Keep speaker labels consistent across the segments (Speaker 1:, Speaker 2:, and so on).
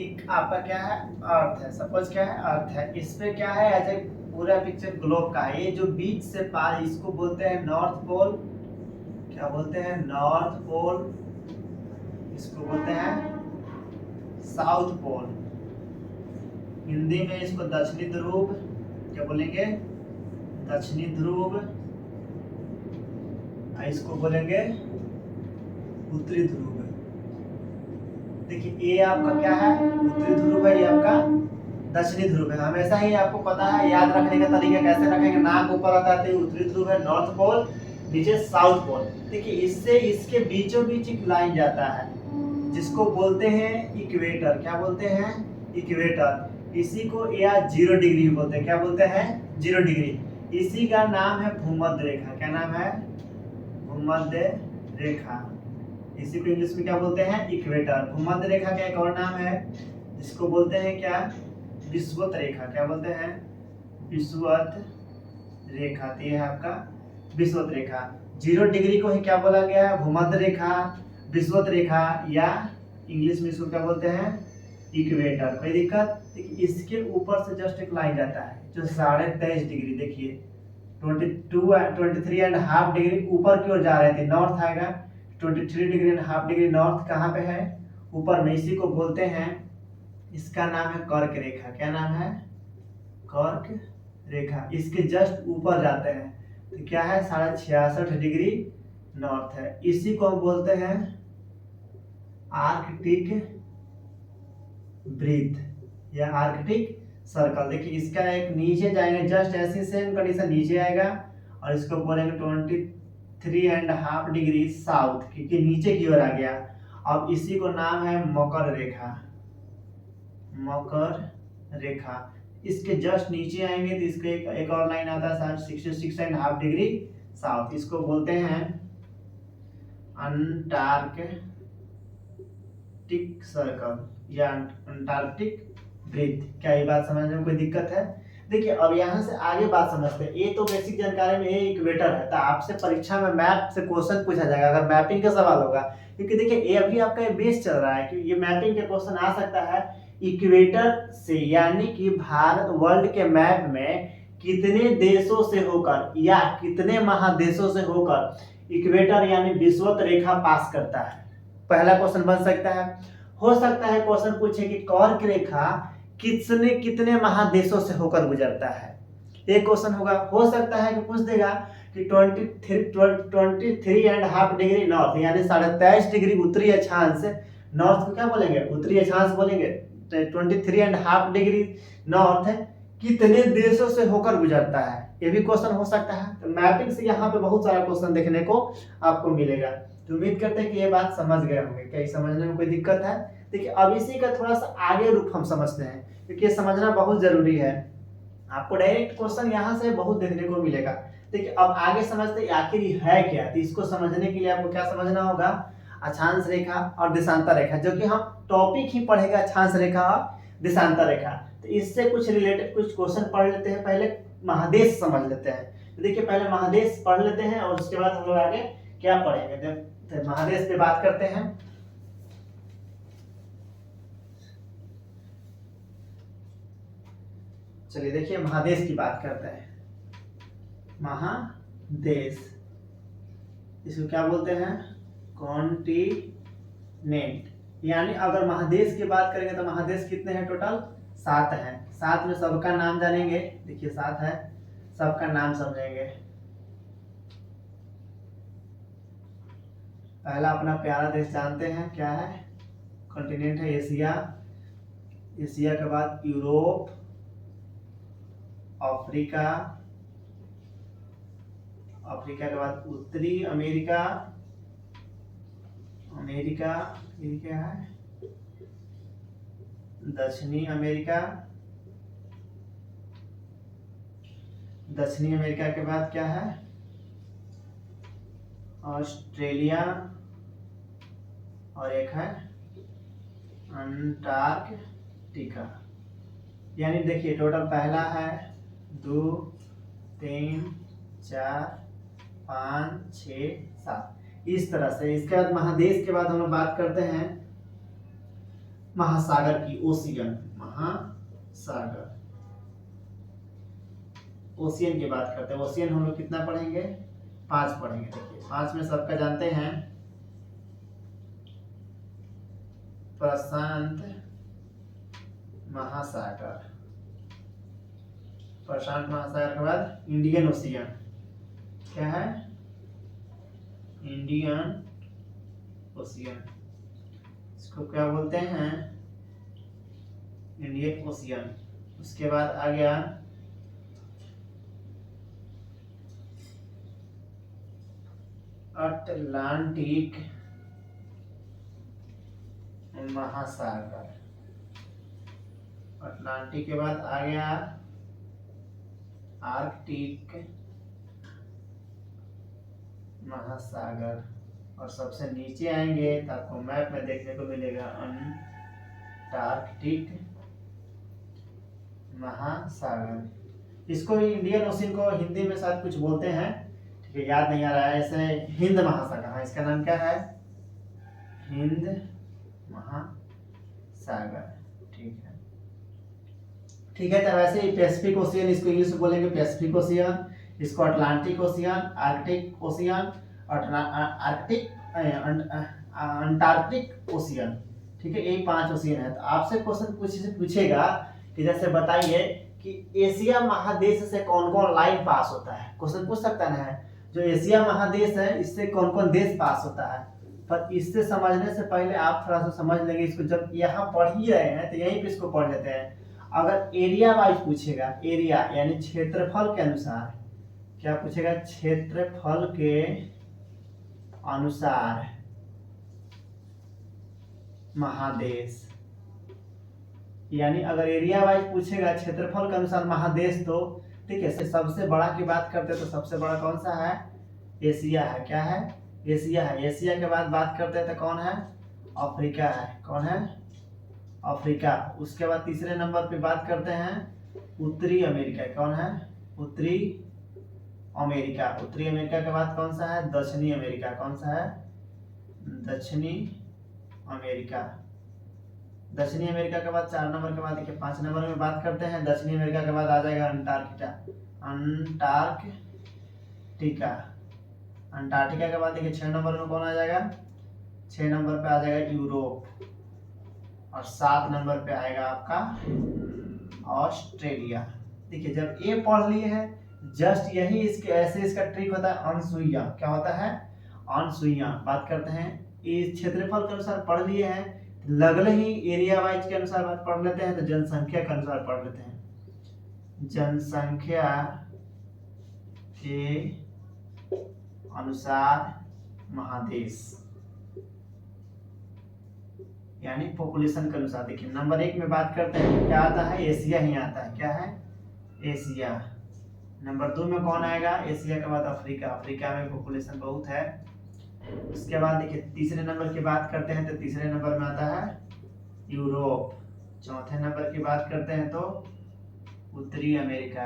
Speaker 1: एक आपका क्या है, अर्थ है। सपोज क्या है, अर्थ है। इस पे क्या है, एज ए पूरा पिक्चर ग्लोब का है। ये जो बीच से पार, इसको बोलते हैं नॉर्थ पोल। क्या बोलते हैं? North pole. इसको बोलते हैं साउथ पोल। हिंदी में इसको दक्षिणी ध्रुव, क्या बोलेंगे? दक्षिणी ध्रुव। इसको बोलेंगे उत्तरी ध्रुव। देखिए ये आपका क्या है, उत्तरी ध्रुव है, ये आपका दक्षिणी ध्रुव है। हमेशा ही आपको पता है, याद रखने का तरीका कैसे रखेंगे। नाक ऊपर आता है तो उत्तरी ध्रुव है, नॉर्थ पोल, नीचे साउथ पोल। देखिए इससे इसके बीचों बीच एक लाइन जाता है जिसको बोलते हैं इक्वेटर। क्या बोलते हैं? इक्वेटर। इसी को या 0 डिग्री बोलते हैं। क्या बोलते हैं? 0 डिग्री। इसी का नाम है भूमध्य रेखा। क्या नाम है? भूमध्य रेखा। इसी को इंग्लिश में क्या बोलते हैं? इक्वेटर। भूमध्य रेखा का एक और नाम है जिसको बोलते हैं क्या? विषुवत रेखा। क्या बोलते हैं? विषुवत रेखा। तो ये है आपका विषुवत रेखा। 0 डिग्री को ही क्या बोला गया है? भूमध्य रेखा, विषुवत रेखा, या इंग्लिश में इसको क्या बोलते हैं? इक्वेटर। कोई दिक्कत? देखिए इसके ऊपर से जस्ट एक लाइन जाता है जो 23.5 डिग्री, देखिए 23.5 डिग्री ऊपर की ओर जा रहे थे, नॉर्थ आएगा। 23.5 डिग्री नॉर्थ कहाँ पे है? ऊपर में। इसी को बोलते हैं, इसका नाम है कर्क रेखा। क्या नाम है? कर्क रेखा। इसके जस्ट ऊपर जाते हैं तो क्या है? 66.5 डिग्री नॉर्थ है। इसी को हम बोलते हैं आर्कटिक वृत्त या आर्कटिक सर्कल। देखिए इसका एक नीचे जाएंगे, जस्ट ऐसी सेम कंडीशन नीचे आएगा और इसको बोलेंगे 23.5 डिग्री साउथ, क्योंकि नीचे की ओर आ गया। अब इसी को नाम है मकर रेखा। मकर रेखा। इसके जस्ट नीचे आएंगे तो इसके एक और लाइन आता है 66.5 डिग्री साउथ। इसको बोलते हैं अंटार्कटिक सर्कल या अंटार्कटिक वृत्त। क्या ये बात समझने में कोई दिक्कत है? देखिए अब यहाँ से आगे बात समझते हैं। ये तो बेसिक जानकारी में, ये इक्वेटर है। तो आपसे परीक्षा में मैप से क्वेश्चन पूछा जाएगा अगर मैपिंग का सवाल होगा, क्योंकि देखिए ये अभी आपका ये बेस चल रहा है कि ये मैपिंग के क्वेश्चन आ सकता है इक्वेटर से। यानी कि भारत वर्ल्ड के मैप में कितने देशों से होकर या कितने महादेशों से होकर इक्वेटर यानी विषुवत रेखा पास करता है। पहला क्वेश्चन बन सकता है। हो सकता है क्वेश्चन पूछे कि कर्क रेखा कितने कितने महादेशों से होकर गुजरता है, एक क्वेश्चन होगा। हो सकता है कि पूछ देगा कि 23.5 डिग्री नॉर्थ यानी 23.5 डिग्री उत्तरी अक्षांश, नॉर्थ को क्या बोलेंगे? उत्तरी अक्षांश बोलेंगे। 23.5 डिग्री नॉर्थ कितने देशों से होकर गुजरता है, ये भी क्वेश्चन हो सकता है। तो मैपिंग से यहाँ पे बहुत सारा क्वेश्चन देखने को आपको मिलेगा। तो उम्मीद करते हैं कि ये बात समझ गए होंगे। क्या समझने में कोई दिक्कत है? देखिए अब इसी का थोड़ा सा आगे रुख हम समझते हैं, क्योंकि ये समझना बहुत जरूरी है। आपको डायरेक्ट क्वेश्चन यहाँ से बहुत देखने को मिलेगा। देखिए अब आगे समझते आखिर है क्या। तो इसको समझने के लिए आपको क्या समझना होगा? अक्षांश रेखा और देशांतर रेखा, जो कि हम टॉपिक ही पढ़ेगा, अक्षांश रेखा और देशांतर रेखा। तो इससे कुछ रिलेटेड कुछ क्वेश्चन पढ़ लेते हैं। पहले महादेश समझ लेते हैं। तो देखिए पहले महादेश पढ़ लेते हैं और उसके बाद हम लोग आगे क्या पढ़ेंगे। तो महादेश पे बात करते हैं। चलिए देखिए महादेश की बात करते हैं। महादेश, इसको क्या बोलते हैं? कॉन्टिनेंट। यानी अगर महादेश की बात करेंगे तो महादेश कितने हैं? टोटल 7 हैं। 7 में सबका नाम जानेंगे। देखिए 7 है, सबका नाम समझेंगे। पहला अपना प्यारा देश जानते हैं क्या है? कॉन्टिनेंट है एशिया। एशिया के बाद यूरोप, अफ्रीका, अफ्रीका के बाद उत्तरी अमेरिका, अमेरिका ये क्या है? दक्षिणी अमेरिका, दक्षिणी अमेरिका के बाद क्या है? ऑस्ट्रेलिया, और एक है अंटार्कटिका। यानी देखिए टोटल पहला है 2 3 4 5 6 7 इस तरह से। इसके बाद महादेश के बाद हम लोग बात करते हैं महासागर की, ओशियन, महासागर, ओशियन की बात करते हैं। ओशियन हम लोग कितना पढ़ेंगे, 5 पढ़ेंगे। देखिए 5 में सबका जानते हैं, प्रशांत महासागर, प्रशांत महासागर के बाद इंडियन ओशियन, क्या है, इंडियन ओशियन, इसको क्या बोलते हैं, इंडियन ओशियन। उसके बाद आ गया अटलांटिक महासागर, अटलांटिक के बाद आ गया आर्कटिक महासागर, और सबसे नीचे आएंगे तो आपको मैप में देखने को मिलेगा अंटार्कटिक महासागर। इसको भी इंडियन ओशियन को हिंदी में शायद कुछ बोलते हैं, ठीक है, याद नहीं आ रहा है। ऐसे हिंद महासागर, हाँ इसका नाम क्या है, हिंद महासागर, ठीक है। ठीक है, तो वैसे ही पैसिफिक ओशियन, इसको इंग्लिश में बोलेंगे पैसिफिक ओशियन, इसको Atlantic ocean, Arctic ocean, Arctic, Antarctic ocean, ठीक है, यही 5 ओशियन है। तो आपसे क्वेश्चन पूछेगा कि जैसे बताइए कि एशिया महादेश से कौन कौन लाइन पास होता है, क्वेश्चन पूछ सकता है। जो एशिया महादेश है इससे कौन कौन देश पास होता है, पर इससे समझने से पहले आप थोड़ा सा समझ लेंगे इसको। जब यहाँ पढ़ ही रहे हैं तो यहीं पे इसको पढ़ लेते हैं। अगर एरिया वाइज पूछेगा, एरिया यानी क्षेत्रफल के अनुसार, क्या पूछेगा, क्षेत्रफल के अनुसार महादेश, यानी अगर एरिया वाइज पूछेगा क्षेत्रफल के अनुसार महादेश, तो ठीक है, सबसे बड़ा की बात करते हैं तो सबसे बड़ा कौन सा है, एशिया है, क्या है, एशिया है। एशिया के बाद बात करते हैं तो कौन है, अफ्रीका है, कौन है, अफ्रीका। उसके बाद तीसरे नंबर पे बात करते हैं उत्तरी अमेरिका, कौन है, उत्तरी अमेरिका। उत्तरी अमेरिका के बाद कौन सा है, दक्षिणी अमेरिका, कौन सा है, दक्षिणी अमेरिका। दक्षिणी अमेरिका के बाद 4 नंबर के बाद देखिए 5 नंबर में बात करते हैं दक्षिणी अमेरिका के बाद आ जाएगा अंटार्कटिका, अंटार्कटिका। अंटार्कटिका के बाद देखिए 6 नंबर में कौन आ जाएगा, 6 नंबर पे आ जाएगा यूरोप, और 7 नंबर पे आएगा आपका ऑस्ट्रेलिया। देखिए जब ये पढ़ लिए हैं, जस्ट यही इसके ऐसे इसका ट्रिक होता है, अनसुईया, क्या होता है, अनसुईया। बात करते हैं इस क्षेत्रफल के अनुसार पढ़ लिए हैं, लगले ही एरिया वाइज के अनुसार बात पढ़ लेते हैं, तो जनसंख्या के अनुसार पढ़ लेते हैं। जनसंख्या के अनुसार महादेश, यानी पॉपुलेशन के अनुसार। देखिए नंबर 1 में बात करते हैं क्या आता है, एशिया ही आता है, क्या है, एशिया। नंबर 2 में कौन आएगा, एशिया के बाद अफ्रीका, अफ्रीका में पॉपुलेशन बहुत है। उसके बाद देखिए तीसरे नंबर की बात करते हैं तो तीसरे नंबर में आता है यूरोप। चौथे नंबर की बात करते हैं तो उत्तरी अमेरिका,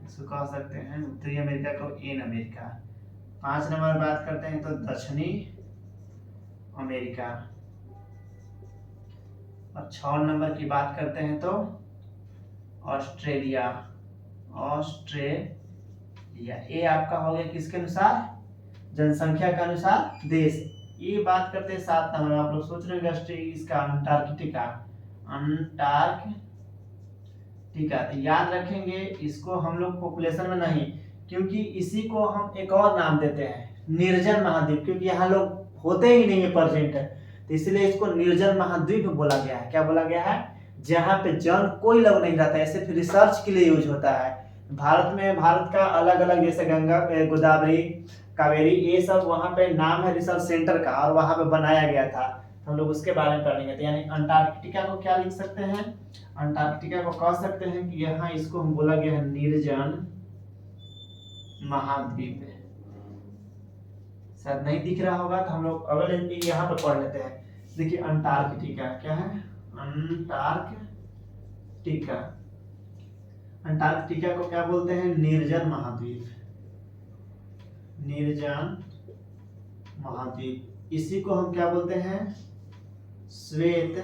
Speaker 1: इसको कह सकते हैं उत्तरी अमेरिका को एन अमेरिका। 5 नंबर बात करते हैं तो दक्षिणी अमेरिका, और 6 नंबर की बात करते हैं तो ऑस्ट्रेलिया, ऑस्ट्रेलिया। ये आपका हो गया किसके अनुसार, जनसंख्या के अनुसार देश। ये बात करते हैं 7 नंबर, आप लोग सोच रहे होंगे इसका अंटार्कटिका, अंटार्कटिका। तो याद रखेंगे इसको हम लोग पॉपुलेशन में नहीं, क्योंकि इसी को हम एक और नाम देते हैं निर्जन महाद्वीप, क्योंकि यहाँ लोग होते ही नहीं है प्रेजेंट है, तो इसलिए इसको निर्जन महाद्वीप बोला गया है। क्या बोला गया है, जहाँ पे जन कोई लोग नहीं रहता है, सिर्फ रिसर्च के लिए यूज होता है। भारत में भारत का अलग अलग जैसे गंगा, गोदावरी, कावेरी, ये सब वहाँ पे नाम है रिसर्च सेंटर का, और वहाँ पे बनाया गया था, हम लोग उसके बारे में पढ़ेंगे। तो यानी अंटार्कटिका को क्या लिख सकते हैं, अंटार्कटिका को कह सकते हैं कि यहाँ इसको हम बोला गया है निर्जन महाद्वीप। शायद नहीं दिख रहा होगा तो हम लोग अगले यहाँ पे पढ़ लेते हैं। देखिए अंटार्कटिका क्या है, अंटार्कटिका। अंटार्कटिका को क्या बोलते हैं, निर्जन महाद्वीप, निर्जन महाद्वीप। इसी को हम क्या बोलते हैं, श्वेत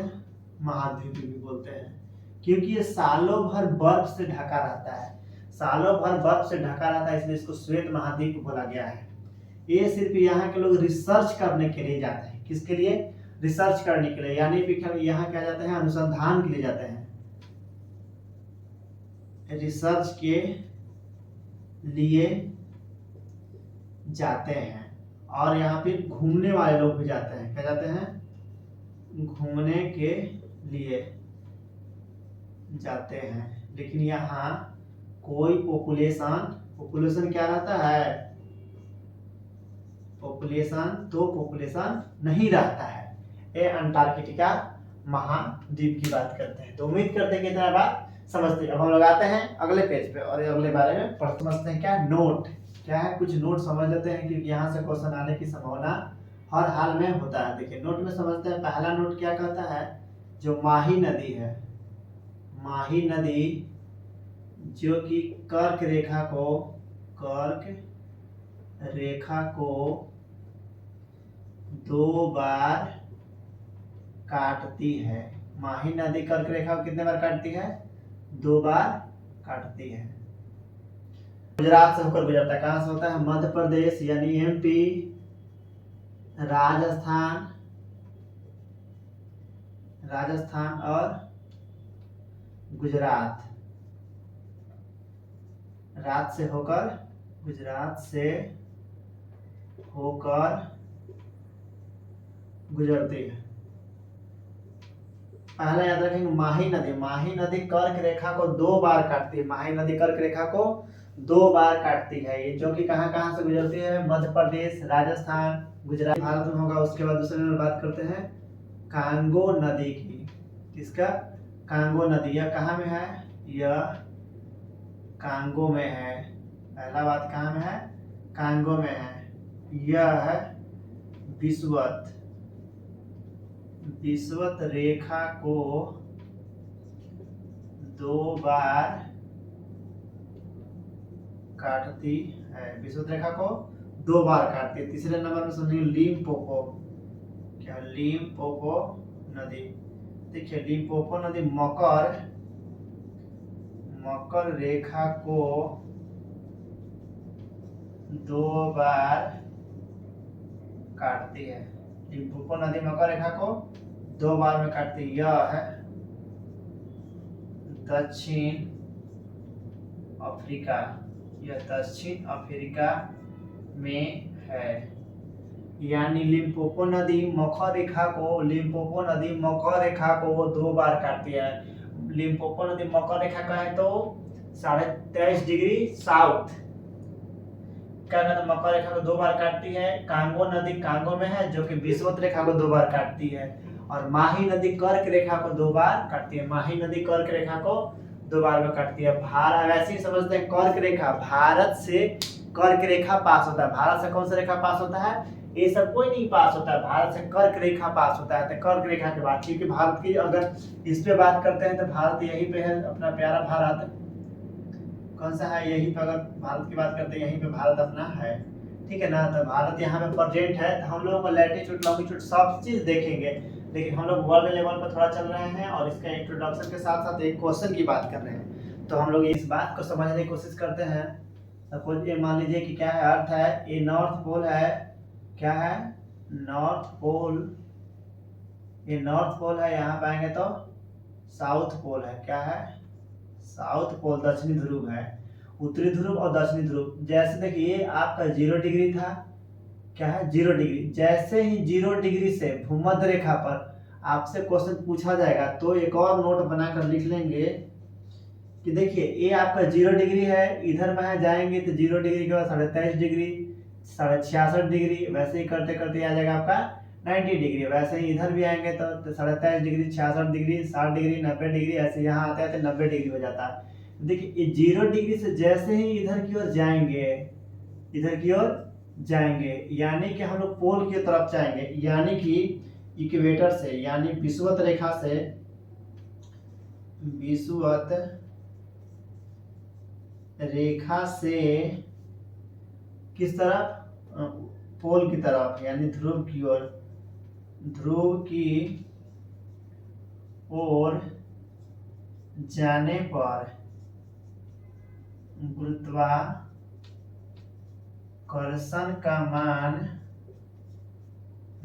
Speaker 1: महाद्वीप भी बोलते हैं, क्योंकि ये सालों भर बर्फ से ढका रहता है, सालों भर बर्फ से ढका रहता है, इसलिए इसको श्वेत महाद्वीप बोला गया है। ये सिर्फ यहाँ के लोग रिसर्च करने के लिए जाते हैं, किसके लिए? रिसर्च करने के लिए, यानी यहाँ क्या जाते हैं? अनुसंधान के लिए जाते हैं, रिसर्च के लिए जाते हैं। और यहाँ पे घूमने वाले लोग भी जाते हैं, क्या जाते हैं? घूमने के लिए जाते हैं। लेकिन यहाँ कोई पॉपुलेशन क्या रहता है? पॉपुलेशन नहीं रहता है। ये अंटार्कटिका महाद्वीप की बात करते हैं। तो उम्मीद करते हैं कि इतना बात समझते हैं। अब हम लोग आते हैं अगले पेज पे और अगले बारे में समझते हैं। क्या नोट, क्या है? कुछ नोट समझ लेते हैं, क्योंकि यहाँ से क्वेश्चन आने की संभावना हर हाल में होता है। देखिए नोट में समझते हैं। पहला नोट क्या कहता है? जो माही नदी है, माही नदी जो कि कर्क रेखा को 2 बार काटती है। माही नदी कर्क रेखा को कितने बार काटती है? 2 बार काटती है। गुजरात से होकर गुजरता है। कहां से होता है? मध्य प्रदेश यानी एमपी, राजस्थान और गुजरात, गुजरात से होकर गुजरती है। पहला याद रखेंगे माही नदी कर्क रेखा को 2 बार काटती है। माही नदी कर्क रेखा को 2 बार काटती है। ये जो कि कहां से गुजरती है? मध्य प्रदेश, राजस्थान, गुजरात, भारत में होगा। उसके बाद दूसरे में बात करते हैं कांगो नदी की। किसका? कांगो नदी। यह कहाँ में है? यह कांगो में है। पहला बात कहाँ में है? कांगो में है। यह है विषुवत रेखा को 2 बार काटती है। विषुवत रेखा को 2 बार काटती है। तीसरे नंबर में समझिए लिम्पोपो। क्या? लिम्पोपो नदी। देखिए लिम्पोपो नदी मकर रेखा को 2 बार काटती है। लिम्पोपो नदी मकर रेखा को 2 बार में काटती है। यह है दक्षिण अफ्रीका। यह दक्षिण अफ्रीका में है। यानी लिम्पोपो नदी मकर रेखा को 2 बार काटती है। लिम्पोपो नदी मकर रेखा का है तो 23.5 डिग्री साउथ। क्या कहते हैं? मकर रेखा को 2 बार काटती है। कांगो नदी कांगो में है, जो कि विषुवत रेखा को 2 बार काटती है। और माही नदी कर्क रेखा को 2 बार काटती है। माही नदी कर्क रेखा को 2 बार में काटती है। भारत वैसे ही समझते हैं कर्क रेखा, भारत से कर्क रेखा पास होता है। भारत से कौन सा रेखा पास होता है? ये सब कोई नहीं पास होता है, भारत से कर्क रेखा पास होता है। तो कर्क रेखा के बाद, क्योंकि भारत की अगर इस पे बात करते हैं तो भारत यहीं पे है, अपना प्यारा भारत कौन सा है? यहीं पे अगर भारत की बात करते हैं, यहीं पे भारत अपना है, ठीक है ना? तो भारत यहाँ पे प्रेजेंट है। तो हम लोग को लैटिट्यूड लॉन्गिट्यूड सब चीज देखेंगे, लेकिन हम लोग वर्ल्ड लेवल पर थोड़ा चल रहे हैं और इसका इंट्रोडक्शन के साथ साथ एक क्वेश्चन की बात कर रहे हैं। तो हम लोग इस बात को समझने की कोशिश करते हैं। सपोज ये मान लीजिए कि क्या है? अर्थ है, ये नॉर्थ पोल है। क्या है? North pole. ये नॉर्थ पोल है। यहाँ पाएंगे तो साउथ पोल है। क्या है? साउथ पोल दक्षिणी ध्रुव है। उत्तरी ध्रुव और दक्षिणी ध्रुव। जैसे देखिए आपका 0 डिग्री था। क्या है? 0 डिग्री। जैसे ही 0 डिग्री से भूमध्य रेखा पर आपसे क्वेश्चन पूछा जाएगा तो एक और नोट बनाकर लिख लेंगे कि देखिए ये आपका 0 डिग्री है, इधर में जाएंगे तो 0 डिग्री के बाद 23.5 डिग्री, 66 डिग्री, वैसे ही करते करते आ जाएगा आपका 90 डिग्री। वैसे ही इधर भी आएंगे तो 23.5 डिग्री, 66 डिग्री, 60 डिग्री, 90 डिग्री, ऐसे यहाँ आते आते 90 डिग्री हो जाता है। देखिए 0 डिग्री से जैसे ही इधर की ओर जाएंगे, यानी कि हम लोग पोल की तरफ जाएंगे, यानी कि इक्वेटर से, यानी विषुवत रेखा से, विषुवत रेखा से किस तरफ? पोल की तरफ, यानी ध्रुव की ओर जाने पर गुरुत्वाकर्षण का मान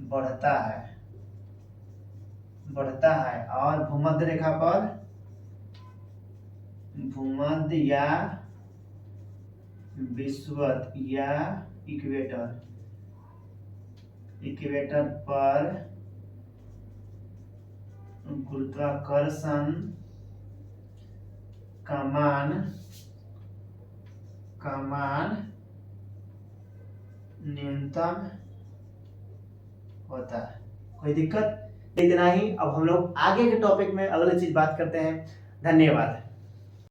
Speaker 1: बढ़ता है और भूमध्य रेखा पर भूमध्य या विषुवत या इक्वेटर पर गुरुत्वाकर्षण का मान न्यूनतम होता है। कोई दिक्कत? इतना ही। अब हम लोग आगे के टॉपिक में अगली चीज बात करते हैं। धन्यवाद।